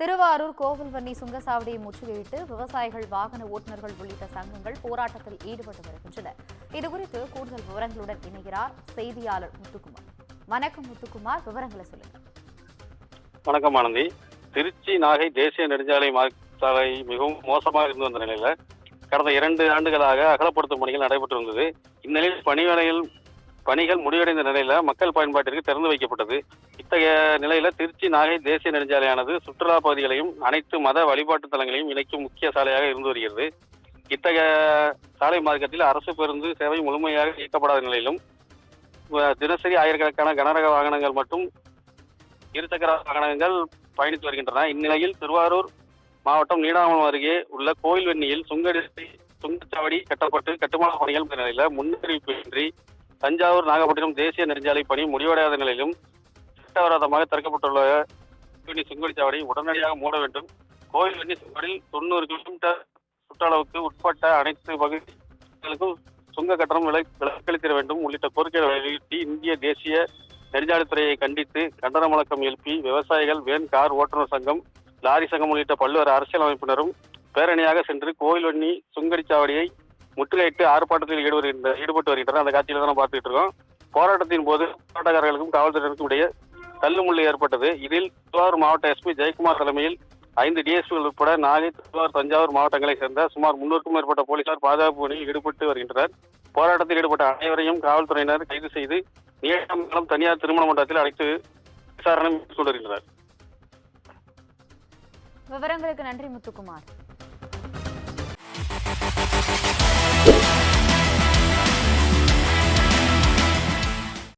திருவாரூர் கோவில்வன்னி சுங்கச்சாவடியை முற்றுகையிட்டு விவசாயிகள், வாகன ஓட்டுநர்கள் உள்ளிட்ட சங்கங்கள் போராட்டத்தில் ஈடுபட்டு வருகின்றனர். இதுகுறித்து கூடுதல் விவரங்களுடன் இணைகிறார் செய்தியாளர் முத்துக்குமார். வணக்கம் முத்துக்குமார், விவரங்களை சொல்லுங்க. வணக்கம் ஆனந்தி. திருச்சி நாகை தேசிய நெடுஞ்சாலை சாலை மிகவும் மோசமாக இருந்து வந்த நிலையில கடந்த 2 ஆண்டுகளாக அகலப்படுத்தும் பணிகள் நடைபெற்று வந்தது. இந்நிலையில் பணிகள் முடிவடைந்த நிலையில மக்கள் பயன்பாட்டிற்கு திறந்து வைக்கப்பட்டது. இத்தகைய நிலையில திருச்சி நாகை தேசிய நெடுஞ்சாலையானது சுற்றுலா பகுதிகளையும் அனைத்து மத வழிபாட்டு தலங்களையும் இணைக்கும் முக்கிய சாலையாக இருந்து வருகிறது. இத்தகைய சாலை மார்க்கத்தில் அரசு பேருந்து சேவை முழுமையாக இயக்கப்படாத நிலையிலும் தினசரி ஆயிரக்கணக்கான கனரக வாகனங்கள் மற்றும் இருசக்கர வாகனங்கள் பயணித்து வருகின்றன. இந்நிலையில் திருவாரூர் மாவட்டம் நீடாமங்கலம் அருகே உள்ள கோவில்வன்னியில் சுங்கச்சாவடி கட்டப்பட்டு கட்டுமான பணிகள் நிலையில முன்னறிவிப்பின்றி தஞ்சாவூர் நாகப்பட்டினம் தேசிய நெடுஞ்சாலை பணி முடிவடையாத நிலையிலும் சட்டவிரோதமாக திறக்கப்பட்டுள்ள சுங்கச்சாவடி உடனடியாக மூட வேண்டும். கோவில்வன்னி சுங்கடில் 90 கிலோமீட்டர் சுற்றளவுக்கு உட்பட்ட அனைத்து பகுதிகளுக்கும் சுங்க கட்டணம் விலக்களித்திட வேண்டும் உள்ளிட்ட கோரிக்கைகளை வலியுறுத்தி இந்திய தேசிய நெடுஞ்சாலைத்துறையை கண்டித்து கண்டன முழக்கம் எழுப்பி விவசாயிகள், வேன், கார் ஓட்டுநர் சங்கம், லாரி சங்கம் உள்ளிட்ட பல்வேறு அரசியல் அமைப்பினரும் பேரணியாக சென்று கோவில்வன்னி சுங்கச்சாவடியை முற்றுகையிட்டு ஆர்ப்பாட்டத்தில் ஈடுபட்டு வருகின்றனர். அந்த காட்சியில தான் பார்த்துட்டு இருக்கோம். போராட்டத்தின் போது போராட்டக்காரர்களுக்கும் காவல்துறையினருக்கும் இடையே தள்ளுமுள்ளு ஏற்பட்டது. இதில் திருவாரூர் மாவட்ட எஸ்பி ஜெயக்குமார் தலைமையில் 5 டிஎஸ்பிகள் உட்பட நாகை, திருவாரூர், தஞ்சாவூர் மாவட்டங்களைச் சேர்ந்த சுமார் 300க்கும் மேற்பட்ட போலீசார் பாதுகாப்பு பணியில் ஈடுபட்டு வருகின்றனர். போராட்டத்தில் ஈடுபட்ட அனைவரையும் காவல்துறையினர் கைது செய்து நீடாமங்கலம் தனியார் திருமண மண்டபத்தில் அழைத்து விசாரணை மேற்கொண்டு வருகின்றனர். விவரங்களுக்கு நன்றி முத்துக்குமார்.